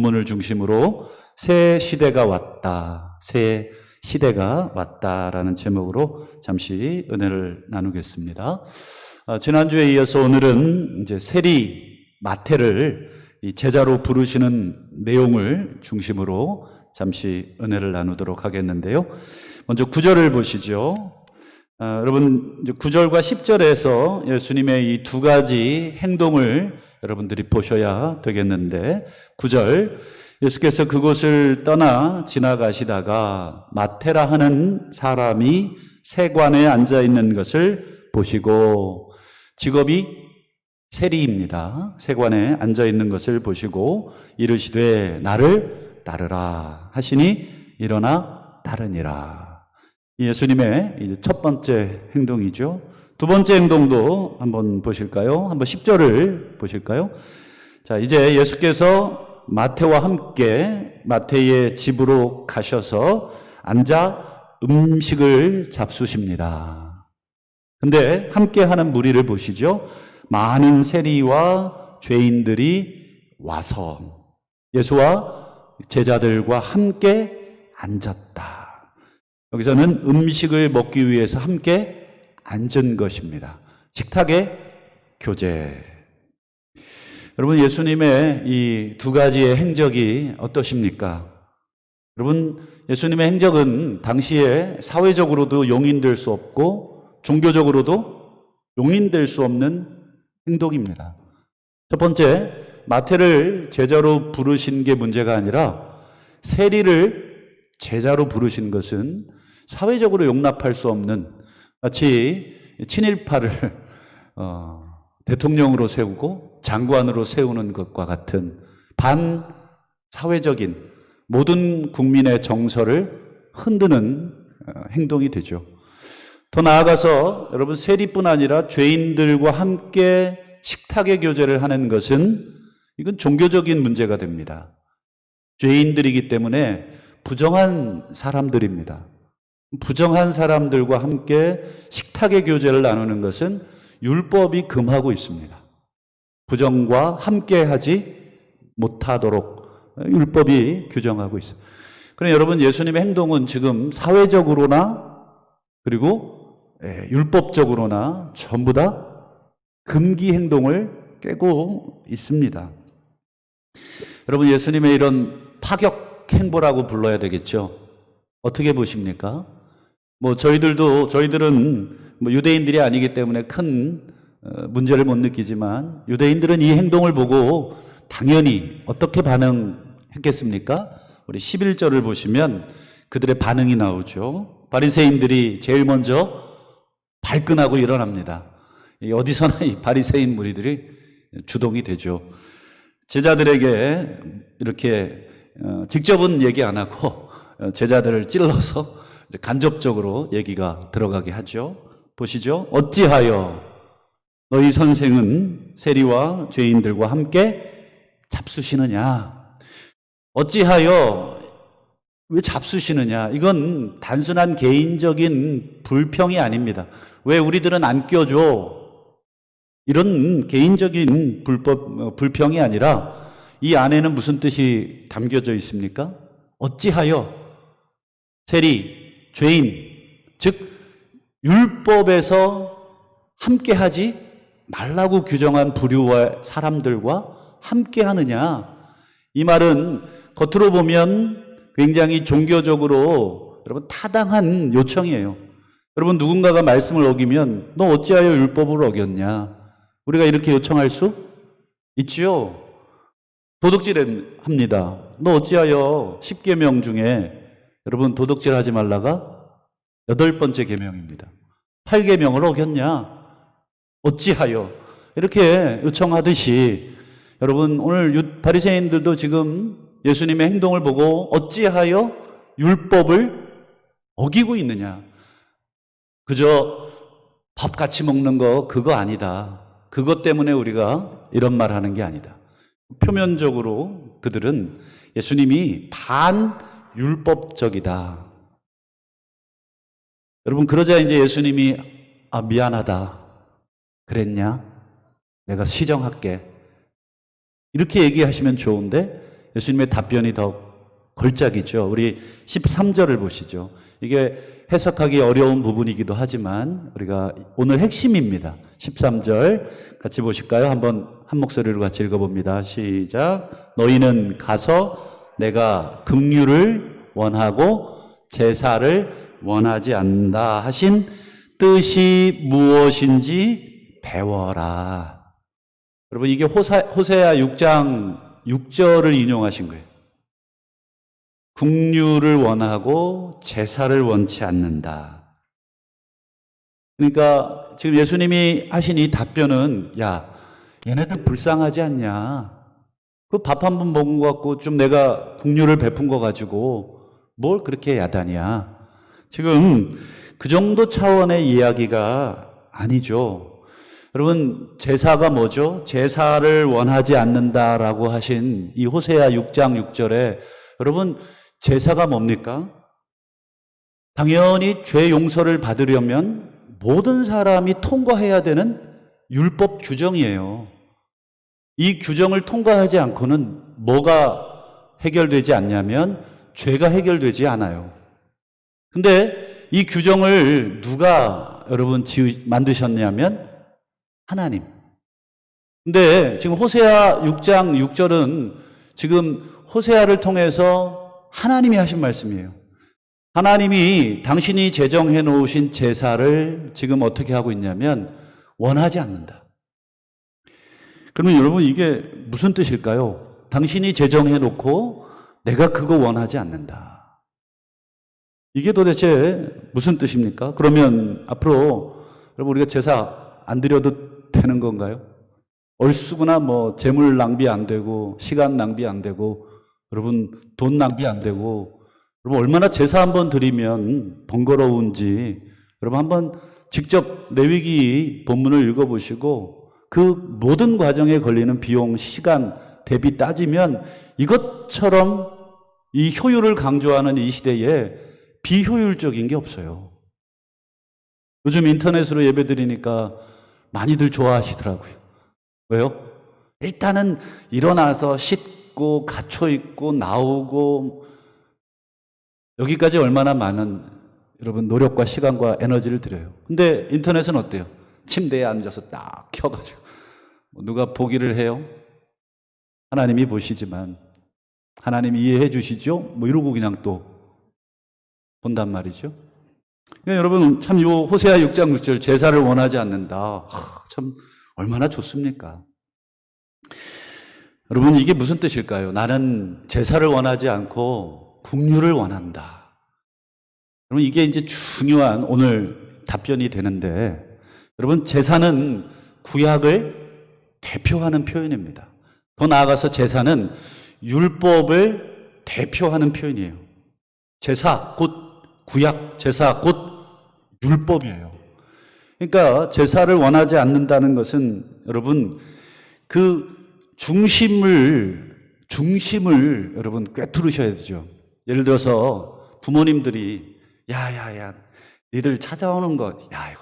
본문을 중심으로 새 시대가 왔다, 새 시대가 왔다라는 제목으로 잠시 은혜를 나누겠습니다. 지난주에 이어서 오늘은 이제 세리 마태를 이 제자로 부르시는 내용을 중심으로 잠시 은혜를 나누도록 하겠는데요. 먼저 9절을 보시죠. 여러분, 이제 9절과 10절에서 예수님의 이 두 가지 행동을 여러분들이 보셔야 되겠는데, 9절, 예수께서 그곳을 떠나 지나가시다가 마태라 하는 사람이 세관에 앉아 있는 것을 보시고, 직업이 세리입니다. 세관에 앉아 있는 것을 보시고 이르시되 나를 따르라 하시니 일어나 따르니라. 예수님의 이제 첫 번째 행동이죠. 두 번째 행동도 한번 보실까요? 한번 10절을 보실까요? 자, 이제 예수께서 마태와 함께 마태의 집으로 가셔서 앉아 음식을 잡수십니다. 근데 함께 하는 무리를 보시죠. 많은 세리와 죄인들이 와서 예수와 제자들과 함께 앉았다. 여기서는 음식을 먹기 위해서 함께 앉은 것입니다. 식탁의 교제. 여러분, 예수님의 이 두 가지의 행적이 어떠십니까? 여러분, 예수님의 행적은 당시에 사회적으로도 용인될 수 없고 종교적으로도 용인될 수 없는 행동입니다. 첫 번째, 마태를 제자로 부르신 게 문제가 아니라 세리를 제자로 부르신 것은 사회적으로 용납할 수 없는, 마치 친일파를 대통령으로 세우고 장관으로 세우는 것과 같은 반사회적인 모든 국민의 정서를 흔드는 행동이 되죠. 더 나아가서 여러분, 세리뿐 아니라 죄인들과 함께 식탁의 교제를 하는 것은 이건 종교적인 문제가 됩니다. 죄인들이기 때문에 부정한 사람들입니다. 부정한 사람들과 함께 식탁의 교제를 나누는 것은 율법이 금하고 있습니다. 부정과 함께 하지 못하도록 율법이 규정하고 있습니다. 그러나 여러분, 예수님의 행동은 지금 사회적으로나 그리고 율법적으로나 전부 다 금기 행동을 깨고 있습니다. 여러분, 예수님의 이런 파격 행보라고 불러야 되겠죠. 어떻게 보십니까? 저희들은 유대인들이 아니기 때문에 큰 문제를 못 느끼지만 유대인들은 이 행동을 보고 당연히 어떻게 반응했겠습니까? 우리 11절을 보시면 그들의 반응이 나오죠. 바리새인들이 제일 먼저 발끈하고 일어납니다. 어디서나 이 바리새인 무리들이 주동이 되죠. 제자들에게 이렇게 직접은 얘기 안 하고 제자들을 찔러서 간접적으로 얘기가 들어가게 하죠. 보시죠. 어찌하여 너희 선생은 세리와 죄인들과 함께 잡수시느냐? 어찌하여 왜 잡수시느냐? 이건 단순한 개인적인 불평이 아닙니다. 왜 우리들은 안 껴줘? 이런 개인적인 불평이 아니라 이 안에는 무슨 뜻이 담겨져 있습니까? 어찌하여 세리, 죄인, 즉 율법에서 함께하지 말라고 규정한 부류와 사람들과 함께하느냐? 이 말은 겉으로 보면 굉장히 종교적으로 여러분 타당한 요청이에요. 여러분, 누군가가 말씀을 어기면 너 어찌하여 율법을 어겼냐? 우리가 이렇게 요청할 수 있지요. 도둑질합니다. 너 어찌하여 10계명 중에 여러분 도둑질하지 말라가 8번째 계명입니다. 8계명을 어겼냐? 어찌하여? 이렇게 요청하듯이 여러분, 오늘 바리새인들도 지금 예수님의 행동을 보고 어찌하여 율법을 어기고 있느냐? 그저 밥 같이 먹는 거 그거 아니다. 그것 때문에 우리가 이런 말 하는 게 아니다. 표면적으로 그들은 예수님이 반율법적이다. 여러분, 그러자 이제 예수님이 미안하다. 그랬냐? 내가 시정할게. 이렇게 얘기하시면 좋은데 예수님의 답변이 더 걸작이죠. 우리 13절을 보시죠. 이게 해석하기 어려운 부분이기도 하지만 우리가 오늘 핵심입니다. 13절 같이 보실까요? 한번 한 목소리로 같이 읽어봅니다. 시작. 너희는 가서 내가 긍휼을 원하고 제사를 원하지 않는다 하신 뜻이 무엇인지 배워라. 여러분, 이게 호세아 6장 6절을 인용하신 거예요. 긍휼을 원하고 제사를 원치 않는다. 그러니까 지금 예수님이 하신 이 답변은, 야, 얘네들 불쌍하지 않냐? 그 밥 한 번 먹은 것 같고 좀 내가 긍휼을 베푼 거 가지고 뭘 그렇게 야단이야? 지금 그 정도 차원의 이야기가 아니죠. 여러분, 제사가 뭐죠? 제사를 원하지 않는다라고 하신 이 호세아 6장 6절에 여러분, 제사가 뭡니까? 당연히 죄 용서를 받으려면 모든 사람이 통과해야 되는 율법 규정이에요. 이 규정을 통과하지 않고는 뭐가 해결되지 않냐면 죄가 해결되지 않아요. 근데 이 규정을 누가 여러분 만드셨냐면 하나님. 근데 지금 호세아 6장 6절은 지금 호세아를 통해서 하나님이 하신 말씀이에요. 하나님이 당신이 제정해 놓으신 제사를 지금 어떻게 하고 있냐면 원하지 않는다. 그러면 여러분, 이게 무슨 뜻일까요? 당신이 제정해 놓고 내가 그거 원하지 않는다. 이게 도대체 무슨 뜻입니까? 그러면 앞으로 여러분, 우리가 제사 안 드려도 되는 건가요? 얼쑤구나 뭐 재물 낭비 안 되고 시간 낭비 안 되고 여러분 돈 낭비 안 되고 여러분 얼마나 제사 한번 드리면 번거로운지 여러분 한번 직접 레위기 본문을 읽어보시고 그 모든 과정에 걸리는 비용, 시간 대비 따지면 이것처럼 이 효율을 강조하는 이 시대에 비효율적인 게 없어요. 요즘 인터넷으로 예배 드리니까 많이들 좋아하시더라고요. 왜요? 일단은 일어나서 씻고 갖춰 입고 나오고 여기까지 얼마나 많은 여러분 노력과 시간과 에너지를 들여요. 근데 인터넷은 어때요? 침대에 앉아서 딱 켜가지고 누가 보기를 해요? 하나님이 보시지만 하나님이 이해해 주시죠? 뭐 이러고 그냥 또 본단 말이죠. 그러니까 여러분 참 요 호세아 6장 6절 제사를 원하지 않는다. 참 얼마나 좋습니까? 여러분 이게 무슨 뜻일까요? 나는 제사를 원하지 않고 긍휼을 원한다. 여러분 이게 이제 중요한 오늘 답변이 되는데 여러분 제사는 구약을 대표하는 표현입니다. 더 나아가서 제사는 율법을 대표하는 표현이에요. 제사 곧 구약, 제사 곧 율법이에요. 그러니까 제사를 원하지 않는다는 것은 여러분 그 중심을 여러분 꿰뚫으셔야 되죠. 예를 들어서 부모님들이 야야야 니들 찾아오는 거 야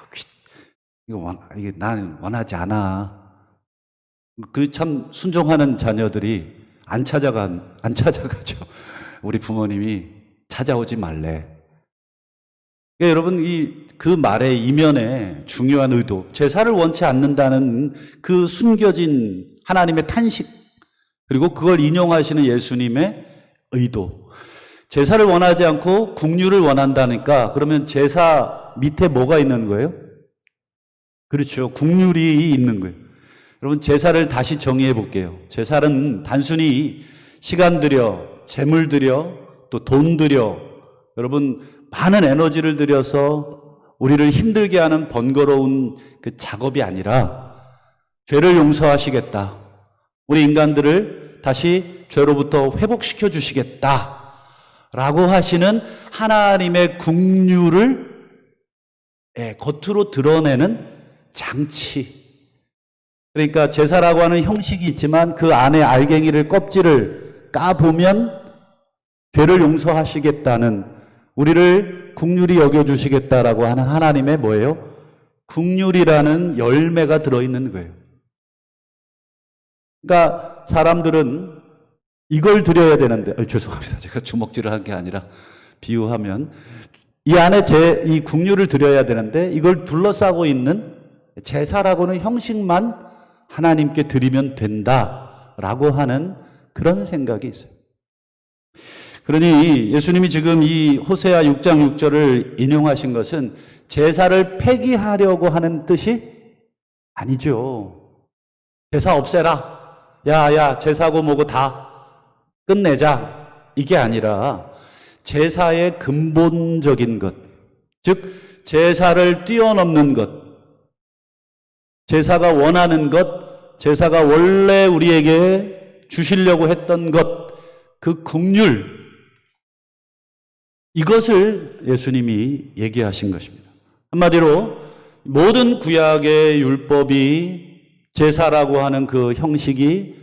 이게 나는 원하지 않아. 그 참 순종하는 자녀들이 안 찾아가죠. 우리 부모님이 찾아오지 말래. 그러니까 여러분 그 말의 이면에 중요한 의도, 제사를 원치 않는다는 그 숨겨진 하나님의 탄식, 그리고 그걸 인용하시는 예수님의 의도. 제사를 원하지 않고 긍휼을 원한다니까 그러면 제사 밑에 뭐가 있는 거예요? 그렇죠. 긍휼이 있는 거예요. 여러분 제사를 다시 정의해 볼게요. 제사는 단순히 시간 들여, 재물 들여, 또 돈 들여, 여러분 많은 에너지를 들여서 우리를 힘들게 하는 번거로운 그 작업이 아니라 죄를 용서하시겠다. 우리 인간들을 다시 죄로부터 회복시켜 주시겠다. 라고 하시는 하나님의 긍휼을 겉으로 드러내는 장치. 그러니까 제사라고 하는 형식이 있지만 그 안에 알갱이를 껍질을 까보면 죄를 용서하시겠다는 우리를 긍휼히 여겨주시겠다라고 하는 하나님의 뭐예요? 긍휼이라는 열매가 들어있는 거예요. 그러니까 사람들은 이걸 드려야 되는데, 죄송합니다. 제가 주먹질을 한 게 아니라 비유하면 이 안에 이 국류를 드려야 되는데 이걸 둘러싸고 있는 제사라고는 형식만 하나님께 드리면 된다라고 하는 그런 생각이 있어요. 그러니 예수님이 지금 이 호세아 6장 6절을 인용하신 것은 제사를 폐기하려고 하는 뜻이 아니죠. 제사 없애라. 야, 제사고 뭐고 다 끝내자. 이게 아니라 제사의 근본적인 것, 즉 제사를 뛰어넘는 것, 제사가 원하는 것, 제사가 원래 우리에게 주시려고 했던 것, 그 국률, 이것을 예수님이 얘기하신 것입니다. 한마디로 모든 구약의 율법이 제사라고 하는 그 형식이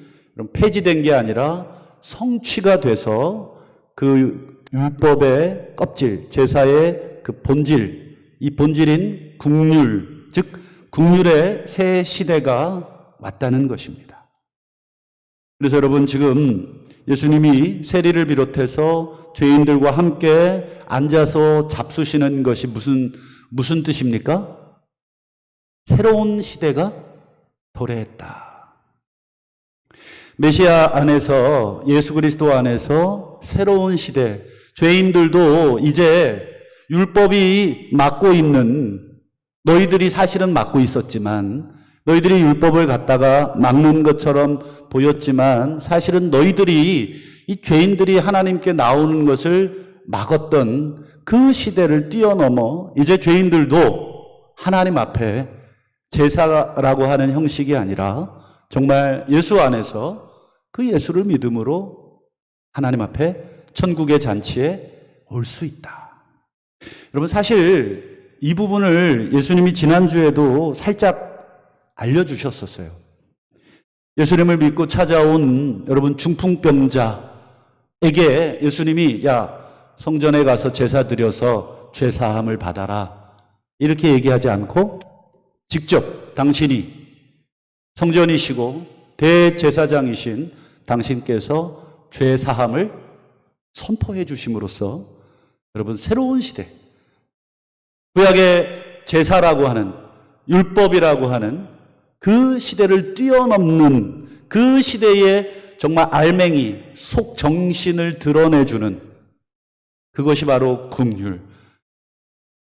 폐지된 게 아니라 성취가 돼서 그 율법의 껍질, 제사의 그 본질, 이 본질인 국률, 즉 국률의 새 시대가 왔다는 것입니다. 그래서 여러분 지금 예수님이 세리를 비롯해서 죄인들과 함께 앉아서 잡수시는 것이 무슨 뜻입니까? 새로운 시대가 도래했다. 메시아 안에서, 예수 그리스도 안에서 새로운 시대, 죄인들도 이제 율법이 막고 있는, 너희들이 사실은 막고 있었지만, 너희들이 율법을 갖다가 막는 것처럼 보였지만 사실은 너희들이, 이 죄인들이 하나님께 나오는 것을 막았던 그 시대를 뛰어넘어 이제 죄인들도 하나님 앞에 제사라고 하는 형식이 아니라 정말 예수 안에서 그 예수를 믿음으로 하나님 앞에 천국의 잔치에 올 수 있다. 여러분 사실 이 부분을 예수님이 지난주에도 살짝 알려주셨었어요. 예수님을 믿고 찾아온 여러분 중풍병자에게 예수님이 성전에 가서 제사 드려서 죄사함을 받아라 이렇게 얘기하지 않고 직접 당신이 성전이시고 대제사장이신 당신께서 죄사함을 선포해 주심으로써 여러분 새로운 시대, 구약의 제사라고 하는, 율법이라고 하는 그 시대를 뛰어넘는 그 시대에 정말 알맹이, 속 정신을 드러내주는 그것이 바로 국률.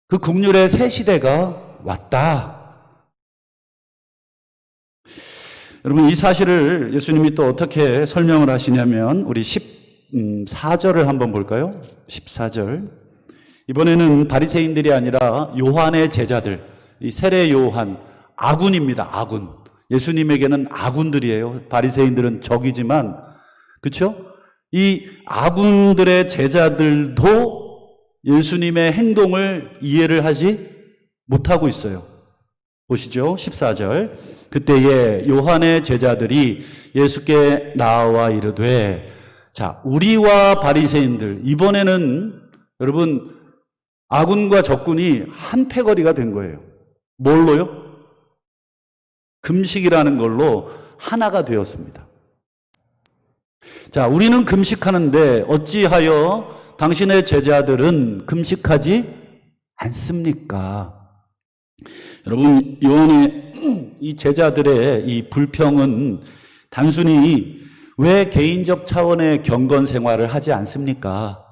그 국률의 새 시대가 왔다. 여러분 이 사실을 예수님이 또 어떻게 설명을 하시냐면 우리 14절을 한번 볼까요? 14절. 이번에는 바리새인들이 아니라 요한의 제자들, 이 세례 요한, 아군입니다. 아군. 예수님에게는 아군들이에요. 바리새인들은 적이지만, 그렇죠? 이 아군들의 제자들도 예수님의 행동을 이해를 하지 못하고 있어요. 보시죠. 14절. 그때에 요한의 제자들이 예수께 나와 이르되, 자, 우리와 바리새인들, 이번에는 여러분 아군과 적군이 한 패거리가 된 거예요. 뭘로요? 금식이라는 걸로 하나가 되었습니다. 자, 우리는 금식하는데 어찌하여 당신의 제자들은 금식하지 않습니까? 여러분, 요한의 이 제자들의 이 불평은 단순히 왜 개인적 차원의 경건 생활을 하지 않습니까?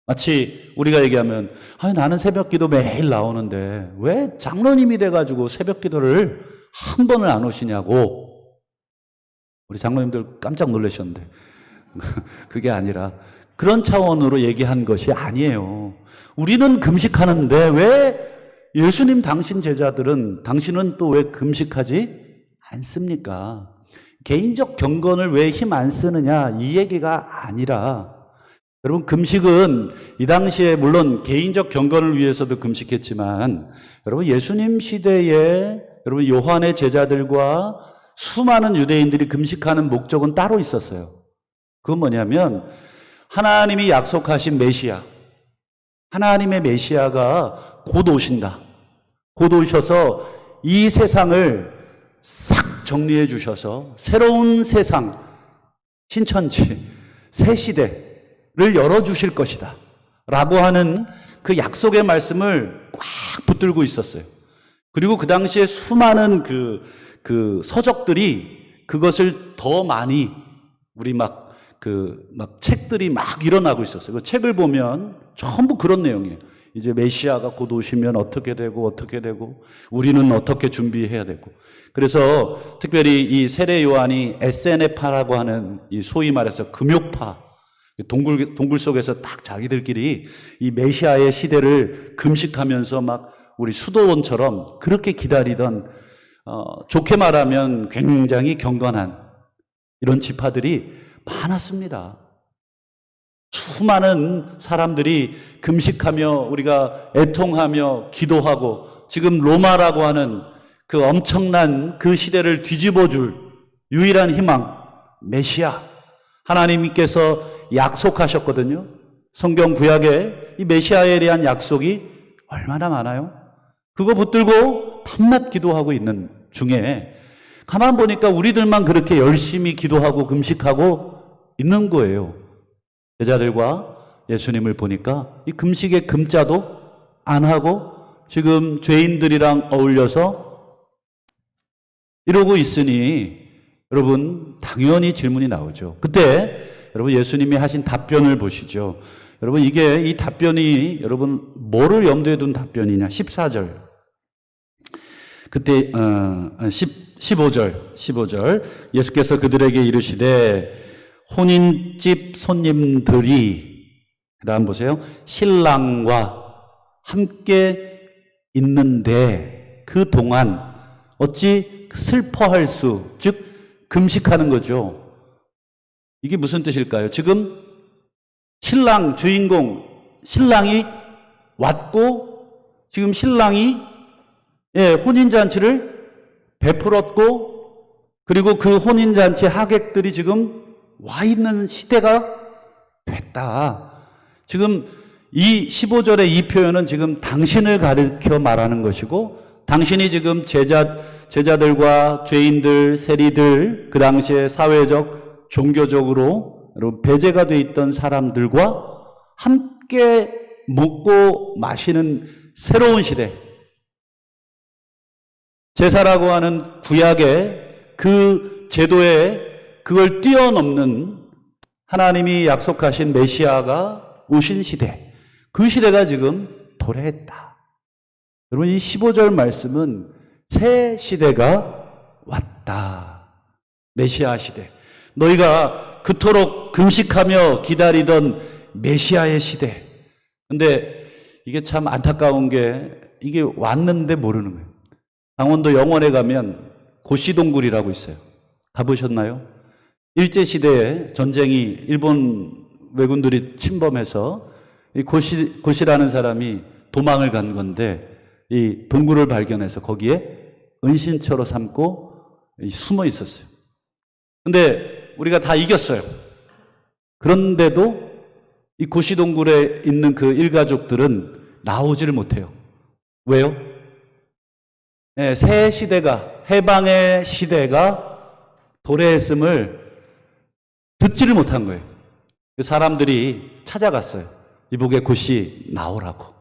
마치 우리가 얘기하면 나는 새벽기도 매일 나오는데 왜 장로님이 돼가지고 새벽기도를 한 번을 안 오시냐고. 우리 장로님들 깜짝 놀라셨는데 그게 아니라 그런 차원으로 얘기한 것이 아니에요. 우리는 금식하는데 왜 예수님 당신 제자들은, 당신은 또 왜 금식하지 않습니까? 개인적 경건을 왜 힘 안 쓰느냐 이 얘기가 아니라, 여러분 금식은 이 당시에 물론 개인적 경건을 위해서도 금식했지만 여러분 예수님 시대에 여러분 요한의 제자들과 수많은 유대인들이 금식하는 목적은 따로 있었어요. 그건 뭐냐면 하나님이 약속하신 메시아, 하나님의 메시아가 곧 오신다. 곧 오셔서 이 세상을 싹 정리해 주셔서 새로운 세상, 신천지, 새 시대를 열어주실 것이다 라고 하는 그 약속의 말씀을 꽉 붙들고 있었어요. 그리고 그 당시에 수많은 그 서적들이 그것을 더 많이 우리 막 책들이 막 일어나고 있었어요. 그 책을 보면 전부 그런 내용이에요. 이제 메시아가 곧 오시면 어떻게 되고 우리는 어떻게 준비해야 되고. 그래서 특별히 이 세례 요한이 에세네파라고 하는 이 소위 말해서 금욕파 동굴 속에서 딱 자기들끼리 이 메시아의 시대를 금식하면서 막 우리 수도원처럼 그렇게 기다리던 좋게 말하면 굉장히 경건한 이런 지파들이 많았습니다. 수많은 사람들이 금식하며 우리가 애통하며 기도하고 지금 로마라고 하는 그 엄청난 그 시대를 뒤집어줄 유일한 희망 메시아 하나님께서 약속하셨거든요. 성경 구약에 이 메시아에 대한 약속이 얼마나 많아요? 그거 붙들고 밤낮 기도하고 있는 중에 가만 보니까 우리들만 그렇게 열심히 기도하고 금식하고 있는 거예요. 제자들과 예수님을 보니까 이 금식의 금자도 안 하고 지금 죄인들이랑 어울려서 이러고 있으니 여러분 당연히 질문이 나오죠. 그때 여러분 예수님이 하신 답변을 보시죠. 여러분 이 답변이 여러분 뭐를 염두에 둔 답변이냐? 14절. 그때 15절 예수께서 그들에게 이르시되 혼인집 손님들이 그다음 보세요. 신랑과 함께 있는데 그 동안 어찌 슬퍼할 수, 즉 금식하는 거죠. 이게 무슨 뜻일까요? 지금 신랑 주인공 신랑이 왔고 지금 신랑이 혼인잔치를 베풀었고 그리고 그 혼인잔치 하객들이 지금 와 있는 시대가 됐다. 지금 이 15절의 이 표현은 지금 당신을 가리켜 말하는 것이고 당신이 지금 제자들과 죄인들, 세리들 그 당시에 사회적, 종교적으로 배제가 돼 있던 사람들과 함께 먹고 마시는 새로운 시대 제사라고 하는 구약의 그 제도에 그걸 뛰어넘는 하나님이 약속하신 메시아가 오신 시대, 그 시대가 지금 도래했다. 여러분 이 15절 말씀은 새 시대가 왔다. 메시아 시대. 너희가 그토록 금식하며 기다리던 메시아의 시대. 근데 이게 참 안타까운 게 이게 왔는데 모르는 거예요. 강원도 영월에 가면 고시동굴이라고 있어요. 가보셨나요? 일제시대에 전쟁이 일본 왜군들이 침범해서 이 고시라는 사람이 도망을 간 건데 이 동굴을 발견해서 거기에 은신처로 삼고 숨어 있었어요. 근데 우리가 다 이겼어요. 그런데도 이 고시동굴에 있는 그 일가족들은 나오지를 못해요. 왜요? 새 시대가, 해방의 시대가 도래했음을 듣지를 못한 거예요. 사람들이 찾아갔어요. 이복의 고시 나오라고.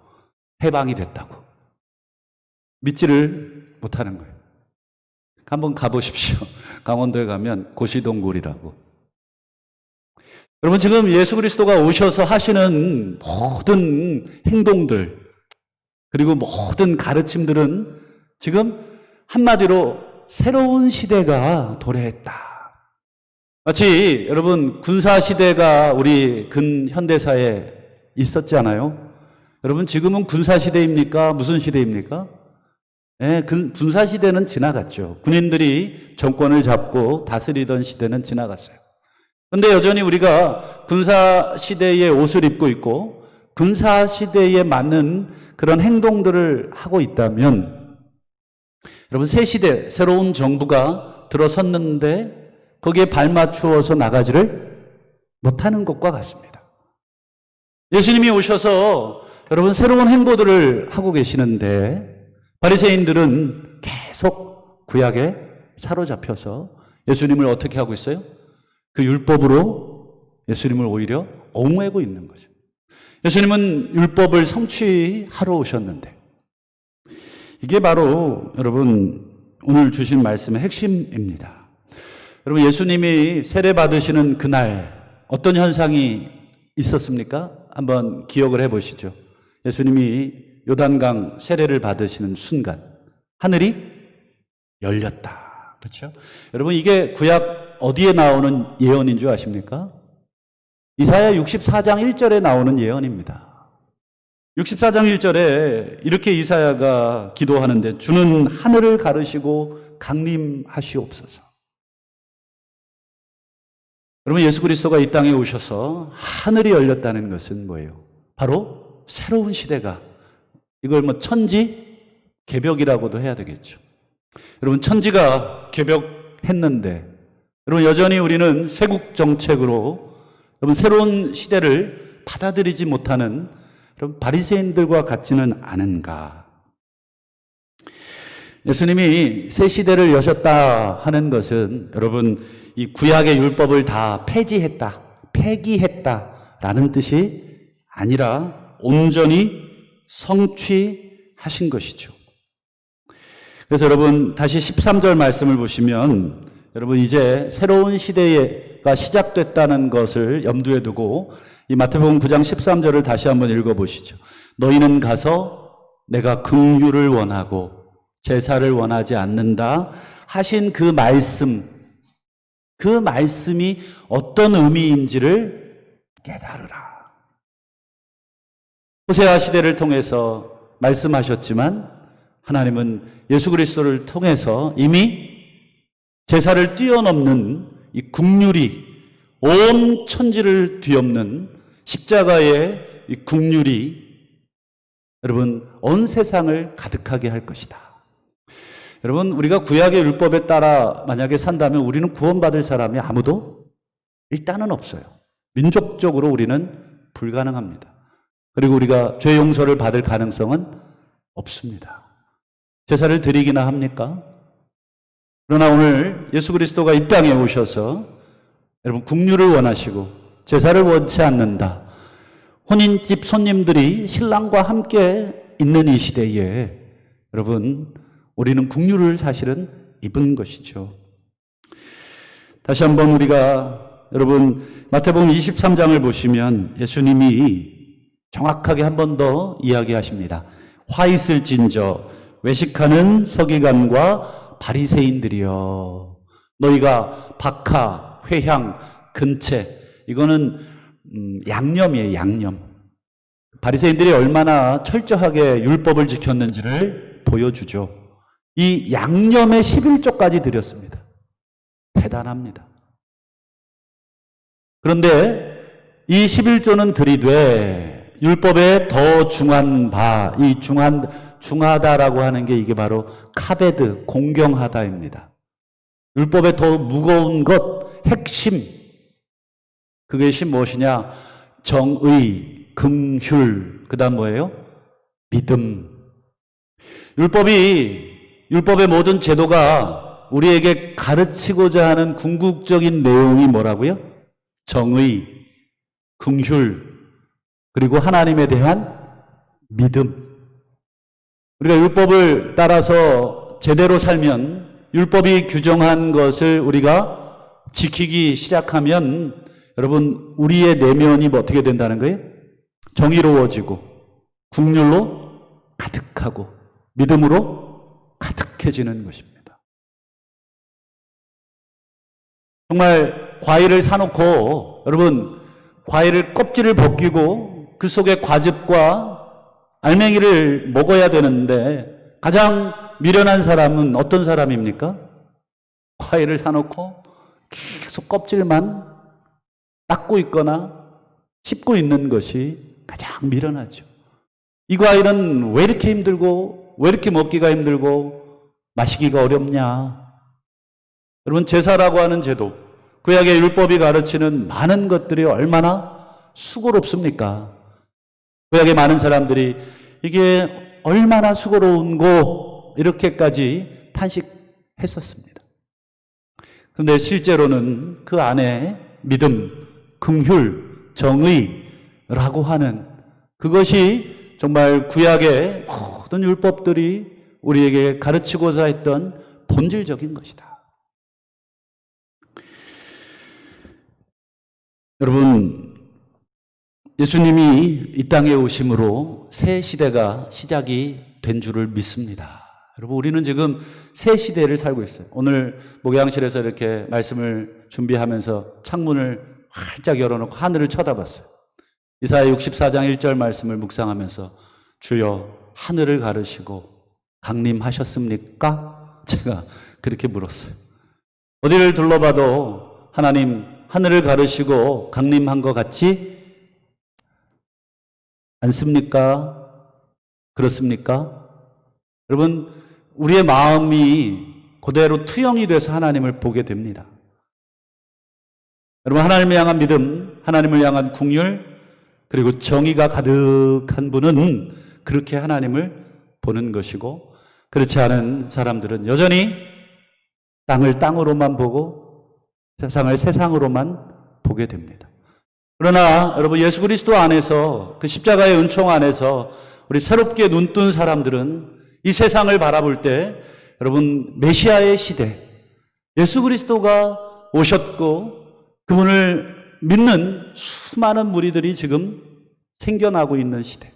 해방이 됐다고. 믿지를 못하는 거예요. 한번 가보십시오. 강원도에 가면 고시동굴이라고. 여러분 지금 예수 그리스도가 오셔서 하시는 모든 행동들 그리고 모든 가르침들은 지금 한마디로 새로운 시대가 도래했다. 마치 여러분 군사시대가 우리 근현대사에 있었잖아요. 여러분 지금은 군사시대입니까? 무슨 시대입니까? 군사시대는 지나갔죠. 군인들이 정권을 잡고 다스리던 시대는 지나갔어요. 그런데 여전히 우리가 군사시대의 옷을 입고 있고 군사시대에 맞는 그런 행동들을 하고 있다면 여러분 새 시대, 새로운 정부가 들어섰는데 거기에 발맞추어서 나가지를 못하는 것과 같습니다. 예수님이 오셔서 여러분 새로운 행보들을 하고 계시는데 바리새인들은 계속 구약에 사로잡혀서 예수님을 어떻게 하고 있어요? 그 율법으로 예수님을 오히려 옹호하고 있는 거죠. 예수님은 율법을 성취하러 오셨는데, 이게 바로 여러분 오늘 주신 말씀의 핵심입니다. 여러분, 예수님이 세례 받으시는 그날 어떤 현상이 있었습니까? 한번 기억을 해보시죠. 예수님이 요단강 세례를 받으시는 순간 하늘이 열렸다. 그렇죠? 여러분, 이게 구약 어디에 나오는 예언인 줄 아십니까? 이사야 64장 1절에 나오는 예언입니다. 64장 1절에 이렇게 이사야가 기도하는데, 주는 하늘을 가르시고 강림하시옵소서. 여러분, 예수 그리스도가 이 땅에 오셔서 하늘이 열렸다는 것은 뭐예요? 바로 새로운 시대가, 이걸 뭐 천지 개벽이라고도 해야 되겠죠. 여러분, 천지가 개벽했는데, 여러분 여전히 우리는 쇄국 정책으로 여러분 새로운 시대를 받아들이지 못하는 여러분 바리새인들과 같지는 않은가? 예수님이 새 시대를 여셨다 하는 것은 여러분 이 구약의 율법을 다 폐기했다라는 뜻이 아니라 온전히 성취하신 것이죠. 그래서 여러분 다시 13절 말씀을 보시면, 여러분 이제 새로운 시대가 시작됐다는 것을 염두에 두고 이 마태복음 9장 13절을 다시 한번 읽어보시죠. 너희는 가서 내가 긍휼을 원하고 제사를 원하지 않는다 하신 그 말씀이 어떤 의미인지를 깨달으라. 호세아 시대를 통해서 말씀하셨지만, 하나님은 예수 그리스도를 통해서 이미 제사를 뛰어넘는 이 긍휼이, 온 천지를 뒤엎는 십자가의 이 긍휼이 여러분 온 세상을 가득하게 할 것이다. 여러분, 우리가 구약의 율법에 따라 만약에 산다면 우리는 구원받을 사람이 아무도 일단은 없어요. 민족적으로 우리는 불가능합니다. 그리고 우리가 죄 용서를 받을 가능성은 없습니다. 제사를 드리기나 합니까? 그러나 오늘 예수 그리스도가 이 땅에 오셔서 여러분 긍휼을 원하시고 제사를 원치 않는다. 혼인집 손님들이 신랑과 함께 있는 이 시대에 여러분 우리는 긍휼을 사실은 입은 것이죠. 다시 한번 우리가 여러분 마태복음 23장을 보시면 예수님이 정확하게 한 번 더 이야기하십니다. 화 있을진저 외식하는 서기관과 바리새인들이여, 너희가 박하, 회향, 근채, 이거는 양념이에요. 양념. 바리새인들이 얼마나 철저하게 율법을 지켰는지를 보여주죠. 이 양념의 11조까지 드렸습니다. 대단합니다. 그런데 이 11조는 드리되 율법에 더 중한 바, 이 중하다라고 하는 게 이게 바로 카베드, 공경하다입니다. 율법에 더 무거운 것, 핵심, 그것이 무엇이냐? 정의, 긍휼, 그 다음 뭐예요? 믿음. 율법의 모든 제도가 우리에게 가르치고자 하는 궁극적인 내용이 뭐라고요? 정의, 긍휼, 그리고 하나님에 대한 믿음. 우리가 율법을 따라서 제대로 살면, 율법이 규정한 것을 우리가 지키기 시작하면 여러분 우리의 내면이 어떻게 된다는 거예요? 정의로워지고 긍휼로 가득하고 믿음으로 가득해지는 것입니다. 정말 과일을 사놓고 여러분 과일을 껍질을 벗기고 그 속에 과즙과 알맹이를 먹어야 되는데 가장 미련한 사람은 어떤 사람입니까? 과일을 사놓고 계속 껍질만 닦고 있거나 씹고 있는 것이 가장 미련하죠. 이 과일은 왜 이렇게 힘들고 왜 이렇게 먹기가 힘들고 마시기가 어렵냐? 여러분 제사라고 하는 제도, 구약의 율법이 가르치는 많은 것들이 얼마나 수고롭습니까? 구약의 많은 사람들이 이게 얼마나 수고로운고 이렇게까지 탄식했었습니다. 그런데 실제로는 그 안에 믿음, 긍휼, 정의라고 하는 그것이 정말 구약의 모든 율법들이 우리에게 가르치고자 했던 본질적인 것이다. 여러분, 예수님이 이 땅에 오심으로 새 시대가 시작이 된 줄을 믿습니다. 여러분, 우리는 지금 새 시대를 살고 있어요. 오늘 목양실에서 이렇게 말씀을 준비하면서 창문을 활짝 열어놓고 하늘을 쳐다봤어요. 이사야 64장 1절 말씀을 묵상하면서 주여 하늘을 가르시고 강림하셨습니까? 제가 그렇게 물었어요. 어디를 둘러봐도 하나님 하늘을 가르시고 강림한 것 같지 않습니까? 그렇습니까? 여러분, 우리의 마음이 그대로 투영이 돼서 하나님을 보게 됩니다. 여러분, 하나님을 향한 믿음, 하나님을 향한 긍휼, 그리고 정의가 가득한 분은 그렇게 하나님을 보는 것이고, 그렇지 않은 사람들은 여전히 땅을 땅으로만 보고 세상을 세상으로만 보게 됩니다. 그러나 여러분, 예수 그리스도 안에서, 그 십자가의 은총 안에서 우리 새롭게 눈뜬 사람들은 이 세상을 바라볼 때 여러분, 메시아의 시대, 예수 그리스도가 오셨고 그분을 믿는 수많은 무리들이 지금 생겨나고 있는 시대,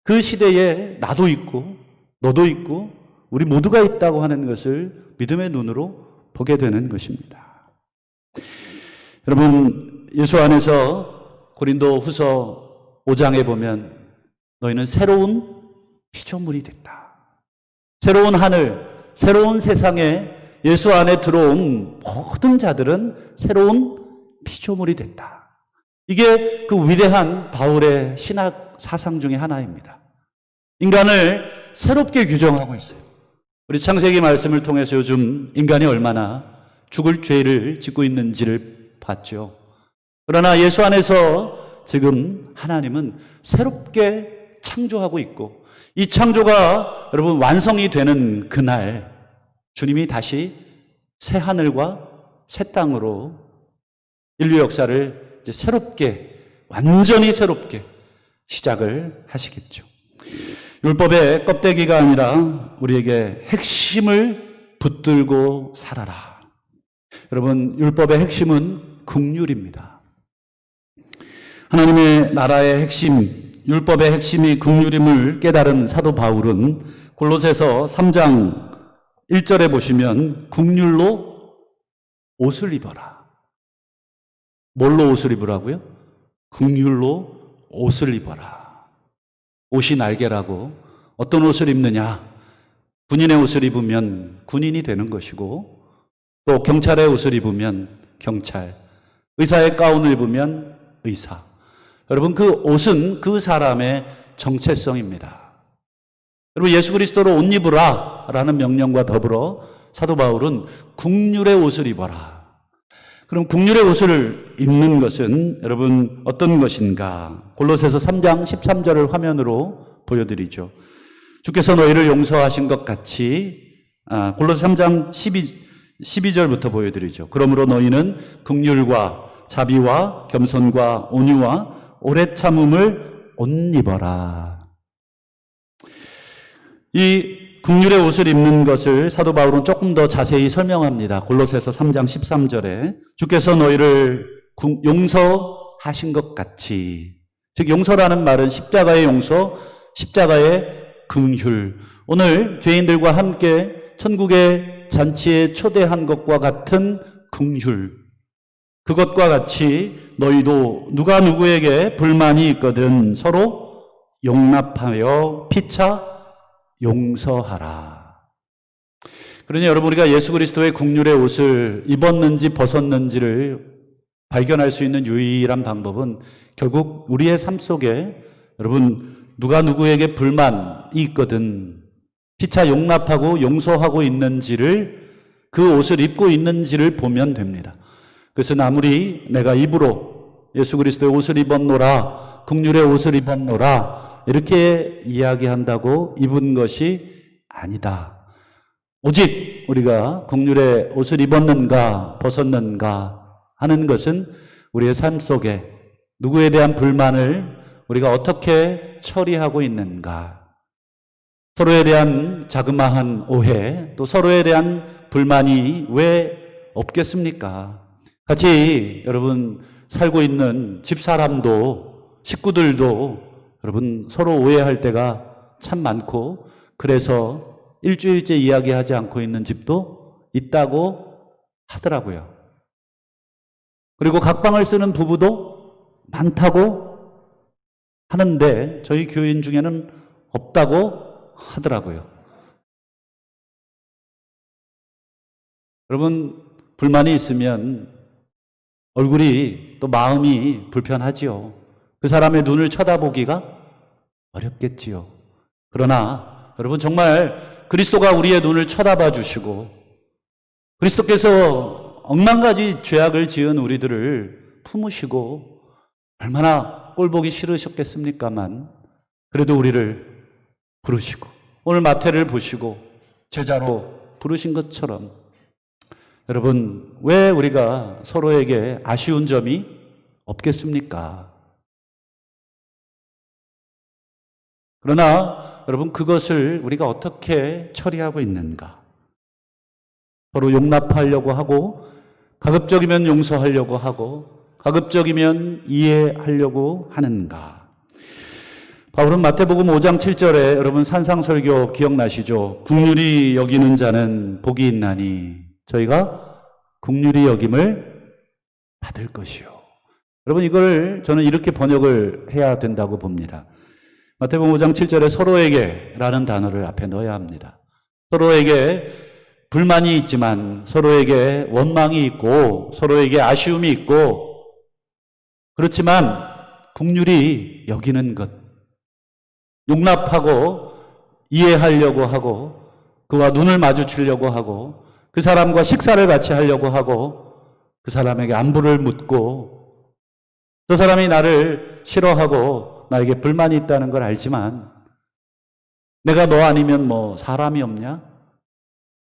그 시대에 나도 있고 너도 있고 우리 모두가 있다고 하는 것을 믿음의 눈으로 보게 되는 것입니다. 여러분, 예수 안에서 고린도 후서 5장에 보면 너희는 새로운 피조물이 됐다. 새로운 하늘, 새로운 세상에 예수 안에 들어온 모든 자들은 새로운 피조물이 됐다. 이게 그 위대한 바울의 신학 사상 중에 하나입니다. 인간을 새롭게 규정하고 있어요. 우리 창세기 말씀을 통해서 요즘 인간이 얼마나 죽을 죄를 짓고 있는지를 봤죠. 그러나 예수 안에서 지금 하나님은 새롭게 창조하고 있고, 이 창조가 여러분 완성이 되는 그날 주님이 다시 새 하늘과 새 땅으로 인류 역사를 이제 새롭게, 완전히 새롭게 시작을 하시겠죠. 율법의 껍데기가 아니라 우리에게 핵심을 붙들고 살아라. 여러분, 율법의 핵심은 긍휼입니다. 하나님의 나라의 핵심, 율법의 핵심이 긍휼임을 깨달은 사도 바울은 골로새서 3장 1절에 보시면 긍휼로 옷을 입어라. 뭘로 옷을 입으라고요? 긍휼로 옷을 입어라. 옷이 날개라고 어떤 옷을 입느냐? 군인의 옷을 입으면 군인이 되는 것이고, 또 경찰의 옷을 입으면 경찰, 의사의 가운을 입으면 의사. 여러분, 그 옷은 그 사람의 정체성입니다. 여러분, 예수 그리스도로 옷 입으라 라는 명령과 더불어 사도 바울은 긍휼의 옷을 입어라. 그럼 긍휼의 옷을 입는 것은 여러분 어떤 것인가? 골로새서 3장 13절을 화면으로 보여드리죠. 주께서 너희를 용서하신 것 같이, 골로새 3장 12절부터 보여드리죠. 그러므로 너희는 긍휼과 자비와 겸손과 온유와 오래 참음을 옷 입어라. 이 긍휼의 옷을 입는 것을 사도 바울은 조금 더 자세히 설명합니다. 골로새서 3장 13절에 주께서 너희를 용서하신 것 같이, 즉 용서라는 말은 십자가의 용서, 십자가의 긍휼, 오늘 죄인들과 함께 천국의 잔치에 초대한 것과 같은 긍휼, 그것과 같이 너희도 누가 누구에게 불만이 있거든 서로 용납하여 피차 용서하라. 그러니 여러분, 우리가 예수 그리스도의 긍휼의 옷을 입었는지 벗었는지를 발견할 수 있는 유일한 방법은 결국 우리의 삶 속에 여러분 누가 누구에게 불만이 있거든 피차 용납하고 용서하고 있는지를, 그 옷을 입고 있는지를 보면 됩니다. 그래서 아무리 내가 입으로 예수 그리스도의 옷을 입었노라, 긍휼의 옷을 입었노라 이렇게 이야기한다고 입은 것이 아니다. 오직 우리가 긍휼의 옷을 입었는가 벗었는가 하는 것은 우리의 삶 속에 누구에 대한 불만을 우리가 어떻게 처리하고 있는가? 서로에 대한 자그마한 오해, 또 서로에 대한 불만이 왜 없겠습니까? 같이 여러분 살고 있는 집사람도 식구들도 여러분 서로 오해할 때가 참 많고, 그래서 일주일째 이야기하지 않고 있는 집도 있다고 하더라고요. 그리고 각방을 쓰는 부부도 많다고 하는데 저희 교인 중에는 없다고 하더라고요. 여러분, 불만이 있으면 얼굴이 또 마음이 불편하지요. 그 사람의 눈을 쳐다보기가 어렵겠지요. 그러나 여러분, 정말 그리스도가 우리의 눈을 쳐다봐 주시고 그리스도께서 억만 가지 죄악을 지은 우리들을 품으시고 얼마나 꼴보기 싫으셨겠습니까만 그래도 우리를 부르시고 오늘 마태를 보시고 제자로 부르신 것처럼 여러분, 왜 우리가 서로에게 아쉬운 점이 없겠습니까? 그러나 여러분, 그것을 우리가 어떻게 처리하고 있는가? 서로 용납하려고 하고, 가급적이면 용서하려고 하고, 가급적이면 이해하려고 하는가? 바울은 마태복음 5장 7절에 여러분 산상설교 기억나시죠? 긍휼히 여기는 자는 복이 있나니 저희가 긍휼히 여김을 받을 것이요. 여러분, 이걸 저는 이렇게 번역을 해야 된다고 봅니다. 마태복음 5장 7절에 서로에게라는 단어를 앞에 넣어야 합니다. 서로에게 불만이 있지만 서로에게 원망이 있고 서로에게 아쉬움이 있고, 그렇지만 긍휼히 여기는 것, 용납하고 이해하려고 하고 그와 눈을 마주치려고 하고 그 사람과 식사를 같이 하려고 하고 그 사람에게 안부를 묻고, 저 사람이 나를 싫어하고 나에게 불만이 있다는 걸 알지만 내가 너 아니면 뭐 사람이 없냐?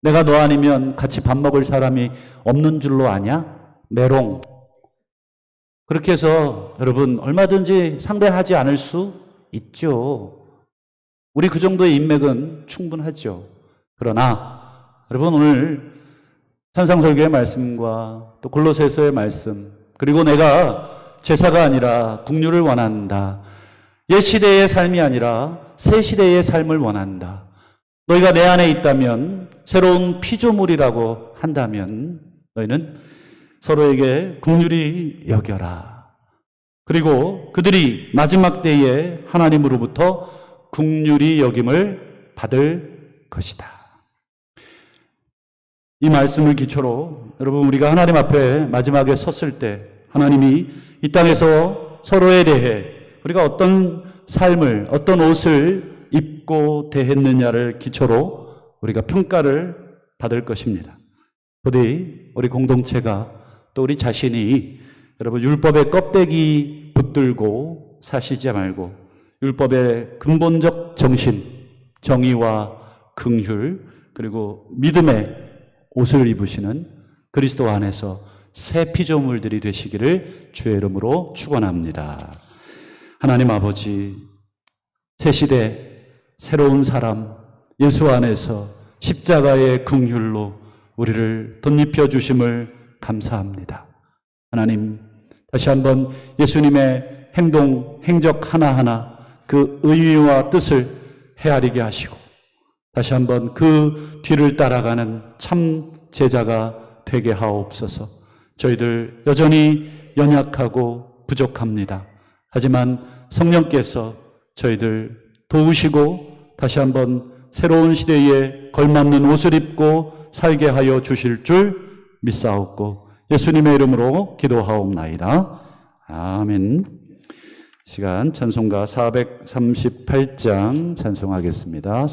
내가 너 아니면 같이 밥 먹을 사람이 없는 줄로 아냐? 메롱. 그렇게 해서 여러분 얼마든지 상대하지 않을 수 있죠. 우리 그 정도의 인맥은 충분하죠. 그러나 여러분, 오늘 산상설교의 말씀과 또 골로새서의 말씀, 그리고 내가 제사가 아니라 긍휼을 원한다. 옛 시대의 삶이 아니라 새 시대의 삶을 원한다. 너희가 내 안에 있다면, 새로운 피조물이라고 한다면 너희는 서로에게 긍휼히 여겨라. 그리고 그들이 마지막 때에 하나님으로부터 긍휼히 여김을 받을 것이다. 이 말씀을 기초로 여러분, 우리가 하나님 앞에 마지막에 섰을 때 하나님이 이 땅에서 서로에 대해 우리가 어떤 삶을, 어떤 옷을 입고 대했느냐를 기초로 우리가 평가를 받을 것입니다. 부디 우리 공동체가 또 우리 자신이 여러분 율법의 껍데기 붙들고 사시지 말고 율법의 근본적 정신, 정의와 긍휼, 그리고 믿음의 옷을 입으시는 그리스도 안에서 새 피조물들이 되시기를 주의 이름으로 축원합니다. 하나님 아버지, 새 시대 새로운 사람 예수 안에서 십자가의 긍휼로 우리를 덧입혀 주심을 감사합니다. 하나님, 다시 한번 예수님의 행동, 행적 하나하나 그 의의와 뜻을 헤아리게 하시고 다시 한번 그 뒤를 따라가는 참 제자가 되게 하옵소서. 저희들 여전히 연약하고 부족합니다. 하지만 성령께서 저희들 도우시고 다시 한번 새로운 시대에 걸맞는 옷을 입고 살게 하여 주실 줄 믿사옵고 예수님의 이름으로 기도하옵나이다. 아멘. 시간 찬송가 438장 찬송하겠습니다.